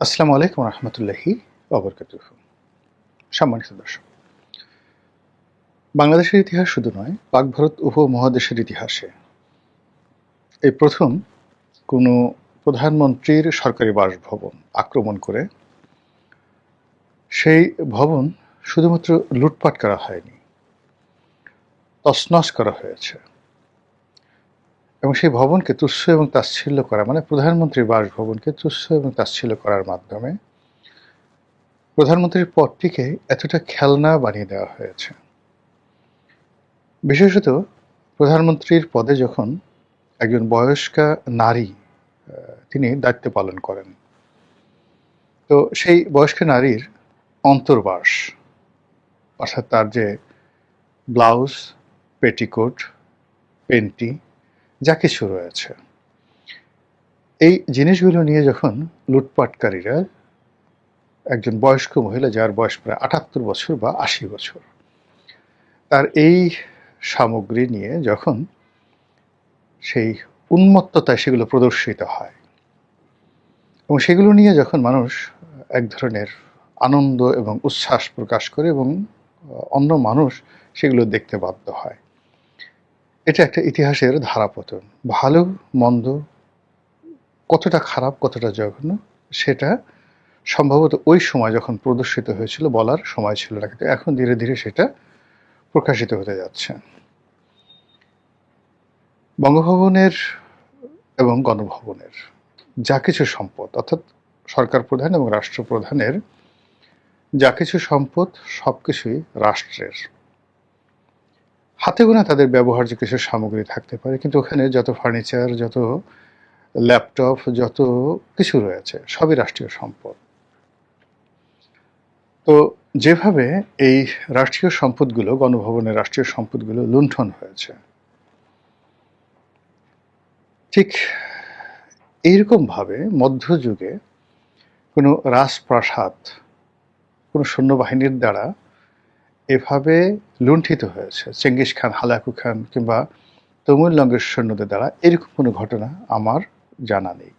আসসালামু আলাইকুম রহমতুল্লাহি ওবরকাতুহু। সম্মানিত দর্শক, বাংলাদেশের ইতিহাস শুধু নয়, পাক ভারত উপমহাদেশের ইতিহাসে এই প্রথম কোনো প্রধানমন্ত্রীর সরকারি বাসভবন আক্রমণ করে সেই ভবন শুধুমাত্র লুটপাট করা হয়নি, তছনছ করা হয়েছে। এবং সেই ভবনকে তুচ্ছ এবং তাচ্ছিল্য করা, মানে প্রধানমন্ত্রীর বাসভবনকে তুচ্ছ এবং তাচ্ছিল্য করার মাধ্যমে প্রধানমন্ত্রীর পদটিকে এতটা খেলনা বানিয়ে দেওয়া হয়েছে। বিশেষত প্রধানমন্ত্রীর পদে যখন একজন বয়স্কা নারী তিনি দায়িত্ব পালন করেন, তো সেই বয়স্ক নারীর অন্তর্বাস, অর্থাৎ তার যে ব্লাউজ, পেটিকোট, পেন্টি যা কিছু রয়েছে, এই জিনিসগুলো নিয়ে যখন লুটপাটকারীরা একজন বয়স্ক মহিলা, যার বয়স প্রায় ৭৮ বছর বা ৮০ বছর, তার এই সামগ্রী নিয়ে যখন সেই উন্মত্ততায় সেগুলো প্রদর্শিত হয় এবং সেগুলো নিয়ে যখন মানুষ এক ধরনের আনন্দ এবং উচ্ছ্বাস প্রকাশ করে এবং অন্য মানুষ সেগুলো দেখতে বাধ্য হয়, এটা একটা ইতিহাসের ধারাপতন। ভালো মন্দ কতটা খারাপ, কতটা জঘন্য, সেটা সম্ভবত ওই সময় যখন প্রদর্শিত হয়েছিল বলার সময় ছিল না, কিন্তু এখন ধীরে ধীরে সেটা প্রকাশিত হতে যাচ্ছে। বঙ্গভবনের এবং গণভবনের যা কিছু সম্পদ, অর্থাৎ সরকার প্রধান এবং রাষ্ট্রপ্রধানের যা কিছু সম্পদ, সব কিছুই রাষ্ট্রের। হাতে গোনা তাদের ব্যবহার্য কিছু সামগ্রী থাকতে পারে, কিন্তু ওখানে যত ফার্নিচার, যত ল্যাপটপ, যত কিছু রয়েছে সবই রাষ্ট্রীয় সম্পদ। তো যেভাবে এই রাষ্ট্রীয় সম্পদগুলো, গণভবনের রাষ্ট্রীয় সম্পদগুলো লুণ্ঠন হয়েছে, ঠিক এইরকমভাবে মধ্যযুগে কোনো রাজপ্রাসাদ কোনো সৈন্যবাহিনীর দ্বারা এভাবে লুণ্ঠিত হয়েছে, চেঙ্গিস খান, হালাকু খান কিংবা তমুল লঙ্গের সৈন্যদের দ্বারা, এরকম কোনো ঘটনা আমার জানা নেই।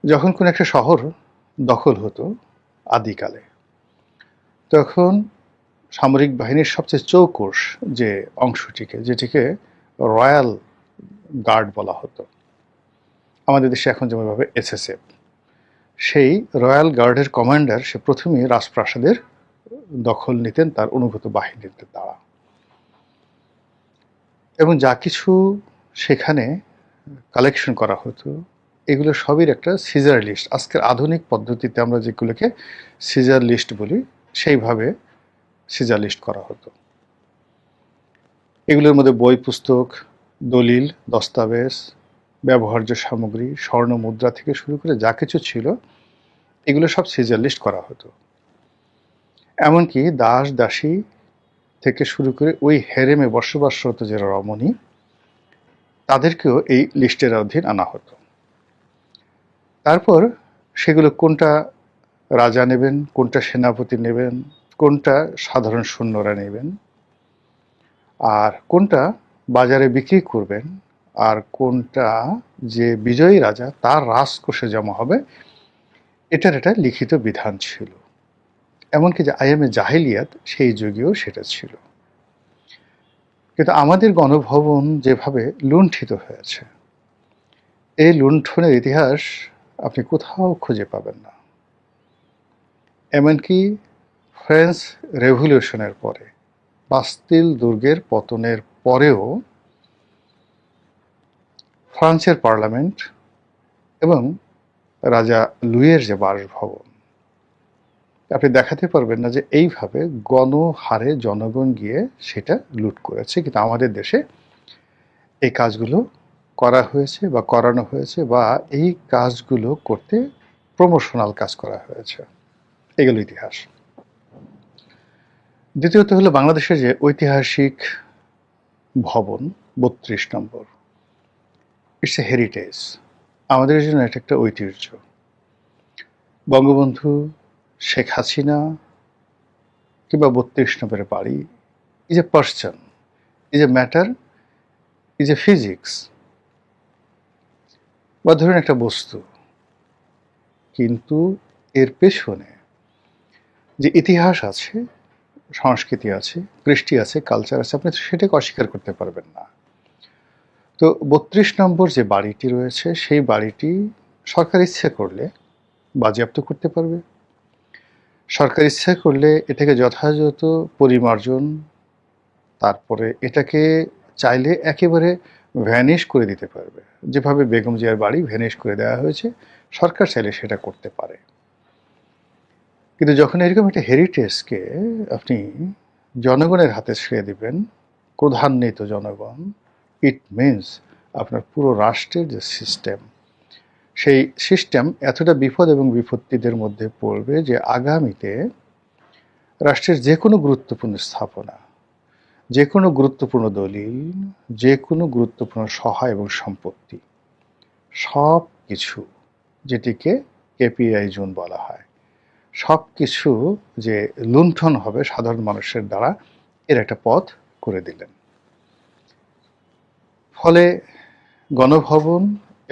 যখন কোনো একটা শহর দখল হতো আদিকালে, তখন সামরিক বাহিনীর সবচেয়ে চৌকস যে অংশটিকে, যেটিকে রয়্যাল গার্ড বলা হতো, আমাদের দেশে এখন যেমনভাবে এসএসএফ, সেই রয়্যাল গার্ডের কমান্ডার সে প্রথমেই রাজপ্রাসাদের দখল নিতেন তার অনুগত বাহিনীর দ্বারা, এবং যা কিছু সেখানে কালেকশন করা হতো এগুলো সবই একটা সিজার লিস্ট। আজকের আধুনিক পদ্ধতিতে আমরা যেগুলোকে সিজার লিস্ট বলি, সেইভাবে সিজার লিস্ট করা হতো। এগুলোর মধ্যে বই, পুস্তক, দলিল, দস্তাবেজ, ব্যবহার্য সামগ্রী, স্বর্ণ মুদ্রা থেকে শুরু করে যা কিছু ছিল এগুলো সব সিজার লিস্ট করা হতো। এমনকি দাস দাসী থেকে শুরু করে ওই হেরেমে বসবাসরত যে রমণী, তাদেরকেও এই লিস্টের অধীন আনা হতো। তারপর সেগুলো কোনটা রাজা নেবেন, কোনটা সেনাপতি নেবেন, কোনটা সাধারণ সৈন্যরা নেবেন, আর কোনটা বাজারে বিক্রি করবেন, আর কোনটা যে বিজয়ী রাজা তার রাজকোষে জমা হবে, এটার একটা লিখিত বিধান ছিল। এমনকি যে আইএমএ জাহিলিয়াত, সেই যুগেও সেটা ছিল। কিন্তু আমাদের গণভবন যেভাবে লুণ্ঠিত হয়েছে, এই লুণ্ঠনের ইতিহাস আপনি কোথাও খুঁজে পাবেন না। এমনকি ফ্রেঞ্চ রেভলিউশনের পরে, বাস্তিল দুর্গের পতনের পরেও ফ্রান্সের পার্লামেন্ট এবং রাজা লুইয়ের যে বাসভবন, আপনি দেখাতে পারবেন না যে এইভাবে গণহারে জনগণ গিয়ে সেটা লুট করেছে। কিন্তু আমাদের দেশে এই কাজগুলো করা হয়েছে বা করানো হয়েছে, বা এই কাজগুলো করতে প্রমোশনাল কাজ করা হয়েছে। এগুলো ইতিহাস। দ্বিতীয়ত হলো বাংলাদেশের যে ঐতিহাসিক ভবন ৩২ নম্বর, ইটস এ হেরিটেজ। আমাদের জন্য এটা একটা ঐতিহ্য। বঙ্গবন্ধু, শেখ হাসিনা কিংবা ৩২ নম্বরের বাড়ি is a person, is a matter, is a physics. বা ধরুন একটা বস্তু, কিন্তু এর পেছনে যে ইতিহাস আছে, সংস্কৃতি আছে, কৃষ্টি আছে, কালচার আছে, আপনি সেটাকে অস্বীকার করতে পারবেন না। তো ৩২ নম্বর যে বাড়িটি রয়েছে, সেই বাড়িটি সরকার ইচ্ছে করলে বাজেয়াপ্ত করতে পারবে। সরকার ইচ্ছা করলে এটাকে যথাযথ পরিমার্জন, তারপরে এটাকে চাইলে একেবারে ভ্যানিশ করে দিতে পারবে। যেভাবে বেগম জিয়ার বাড়ি ভ্যানিশ করে দেওয়া হয়েছে, সরকার চাইলে সেটা করতে পারে। কিন্তু যখন এরকম একটা হেরিটেজকে আপনি জনগণের হাতে ছেড়ে দিবেন, ক্রোধান্বিত জনগণ, ইট মিনস আপনার পুরো রাষ্ট্রের যে সিস্টেম, সেই সিস্টেম এতটা বিপদ এবং বিপত্তিদের মধ্যে পড়বে যে আগামীতে রাষ্ট্রের যে কোনো গুরুত্বপূর্ণ স্থাপনা, যে কোনো গুরুত্বপূর্ণ দলিল, যে কোনো গুরুত্বপূর্ণ সহায় এবং সম্পত্তি, সব কিছু, যেটিকে কেপিআই জোন বলা হয়, সব কিছু যে লুণ্ঠন হবে সাধারণ মানুষের দ্বারা, এর একটা পথ করে দিলেন। ফলে গণভবন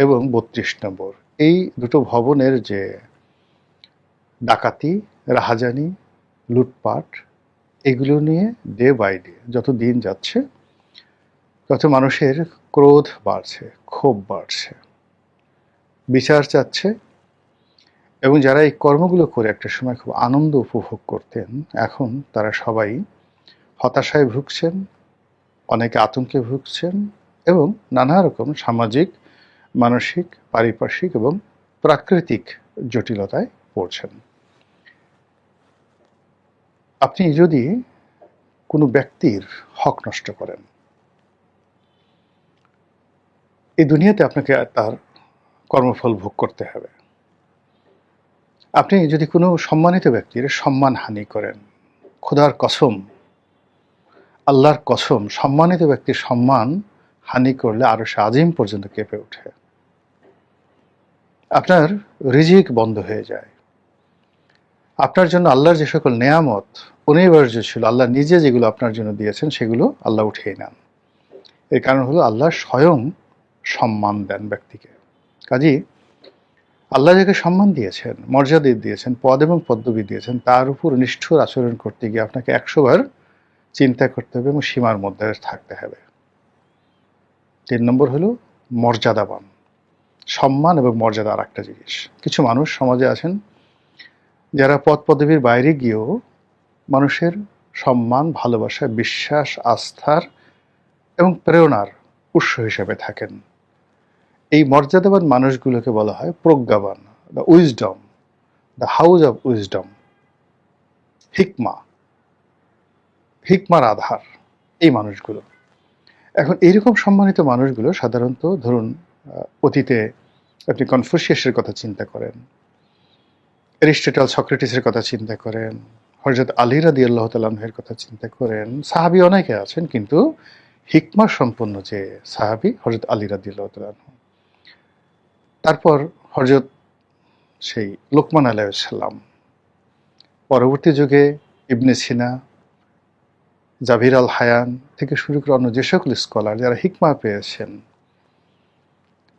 এবং ৩২ নম্বর, এই দুটো ভবনের যে ডাকাতি, রাহাজানি, লুটপাট, এগুলো নিয়ে ডে বাই ডে যত দিন যাচ্ছে তত মানুষের ক্রোধ বাড়ছে, ক্ষোভ বাড়ছে, বিচার চাচ্ছে। এবং যারা এই কর্মগুলো করে একটা সময় খুব আনন্দ উপভোগ করতেন, এখন তারা সবাই হতাশায় ভুগছেন, অনেকে আতঙ্কে ভুগছেন এবং নানা রকম সামাজিক, মানসিক, পারিপার্শ্বিক এবং প্রাকৃতিক জটিলতায় পড়ছেন। আপনি যদি কোনো ব্যক্তির হক নষ্ট করেন, এই দুনিয়াতে আপনাকে তার কর্মফল ভোগ করতে হবে। আপনি যদি কোনো সম্মানিত ব্যক্তির সম্মান হানি করেন, খোদার কসম, আল্লাহর কসম, সম্মানিত ব্যক্তির সম্মান হানি করলে আরশে আজিম পর্যন্ত কেঁপে ওঠে। আপনার রিজিক বন্ধ হয়ে যায়। আপনার জন্য আল্লাহর যে সকল নেয়ামত অনিবার্য ছিল, আল্লাহ নিজে যেগুলো আপনার জন্য দিয়েছেন, সেগুলো আল্লাহ উঠিয়ে নেন। এর কারণ হলো আল্লাহ স্বয়ং সম্মান দেন ব্যক্তিকে। কাজেই আল্লাহ যাকে সম্মান দিয়েছেন, মর্যাদা দিয়েছেন, পদ এবং পদবি দিয়েছেন, তার উপর নিষ্ঠুর আচরণ করতে গিয়ে আপনাকে ১০০ বার চিন্তা করতে হবে এবং সীমার মধ্যে থাকতে হবে। ৩ নম্বর হলো মর্যাদাবান। সম্মান এবং মর্যাদা আর একটা জিনিস। কিছু মানুষ সমাজে আছেন যারা পদ পদবীর বাইরে গিয়েও মানুষের সম্মান, ভালোবাসা, বিশ্বাস, আস্থার এবং প্রেরণার উৎস হিসেবে থাকেন। এই মর্যাদাবান মানুষগুলোকে বলা হয় প্রজ্ঞাবান, the wisdom, the house of wisdom, হিকমা, হিকমার আধার, এই মানুষগুলো। এখন এইরকম সম্মানিত মানুষগুলো সাধারণত, ধরুন অতীতে আপনি কনফুসিয়াসের কথা চিন্তা করেন, অ্যারিস্টটল, সক্রেটিসের কথা চিন্তা করেন, হযরত আলী রাদিয়াল্লাহু তাআলা আনহুর কথা চিন্তা করেন, সাহাবী অনেকে আছেন, কিন্তু হিকমা সম্পন্ন যে সাহাবী হযরত আলী রাদিয়াল্লাহু তাআলা আনহু। তারপর হযরত সেই লোকমান আলাইহিস সালাম, পরবর্তী যুগে ইবনে সিনা, জাভির আল হায়ান থেকে শুরু করে অন্য যে সকল স্কলার যারা হিকমা পেয়েছেন,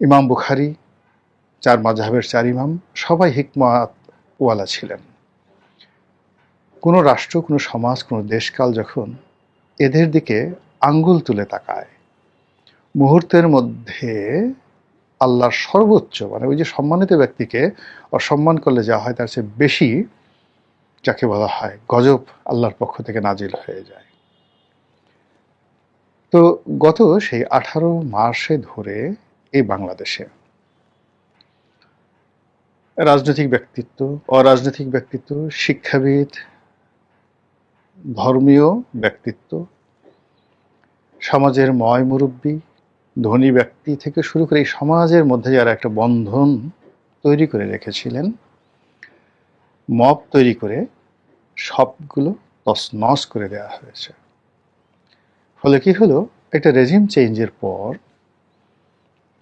ইমাম বুখারী, ৪ মাযহাবের ৪ ইমাম, সবাই হিকমাওয়ালা ছিলেন। কোনো রাষ্ট্র, কোনো সমাজ, কোনো দেশকাল যখন এদের দিকে আঙ্গুল তুলে তাকায়, মুহূর্তের মধ্যে আল্লাহর সর্বোচ্চ, মানে ওই যে সম্মানিত ব্যক্তিকে অসম্মান করলে যা হয় তার চেয়ে বেশি, যাকে বলা হয় গজব, আল্লাহর পক্ষ থেকে নাজিল হয়ে যায়। তো গত সেই 18 মাসে ধরে এই বাংলাদেশে রাজনৈতিক ব্যক্তিত্ব, অরাজনৈতিক ব্যক্তিত্ব, শিক্ষাবিদ, ধর্মীয় ব্যক্তিত্ব, সমাজের ময় মুরব্বী, ধনী ব্যক্তি থেকে শুরু করে এই সমাজের মধ্যে যারা একটা বন্ধন তৈরি করে রেখেছিলেন, মব তৈরি করে সবগুলো তছনছ করে দেওয়া হয়েছে। ফলে কি হলো, একটা রেজিম চেঞ্জের পর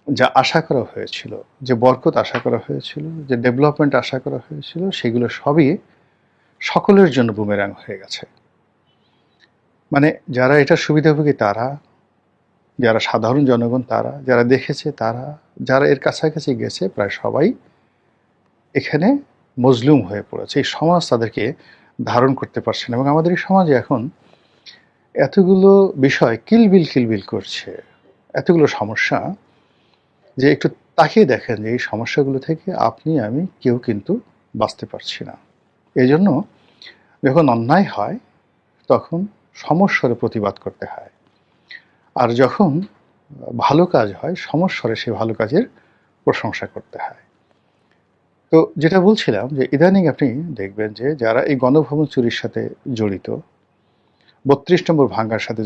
যা আশা করা হয়েছিল, যে বরকত আশা করা হয়েছিল, যে ডেভেলপমেন্ট আশা করা হয়েছিল, সেগুলো সবই সকলের জন্য বুমেরাং হয়ে গেছে। মানে যারা এটা সুবিধাভোগী তারা, যারা সাধারণ জনগণ তারা, যারা দেখেছে তারা, যারা এর কাছাকাছি গেছে প্রায় সবাই এখানে মজলুম হয়ে পড়েছে। এই সমাজ তাদেরকে ধারণ করতে পারছে না এবং আমাদের এই সমাজে এখন এতগুলো বিষয় কিলবিল করছে, এতগুলো সমস্যা যে একটু তাকিয়ে দেখেন যে এই সমস্যাগুলো থেকে আপনি আমি কেউ কিন্তু বাঁচতে পারছি না। এজন্য যখন অন্যায় হয় তখন সমস্বরে প্রতিবাদ করতে হয়। আর যখন ভালো কাজ হয় সমস্বরে সেই ভালো কাজের প্রশংসা করতে হয়। তো যেটা বলছিলাম যে ইদানিং আপনি দেখবেন যে যারা এই গণভবন চুরির সাথে জড়িত, ৩২ নম্বর ভাঙ্গার সাথে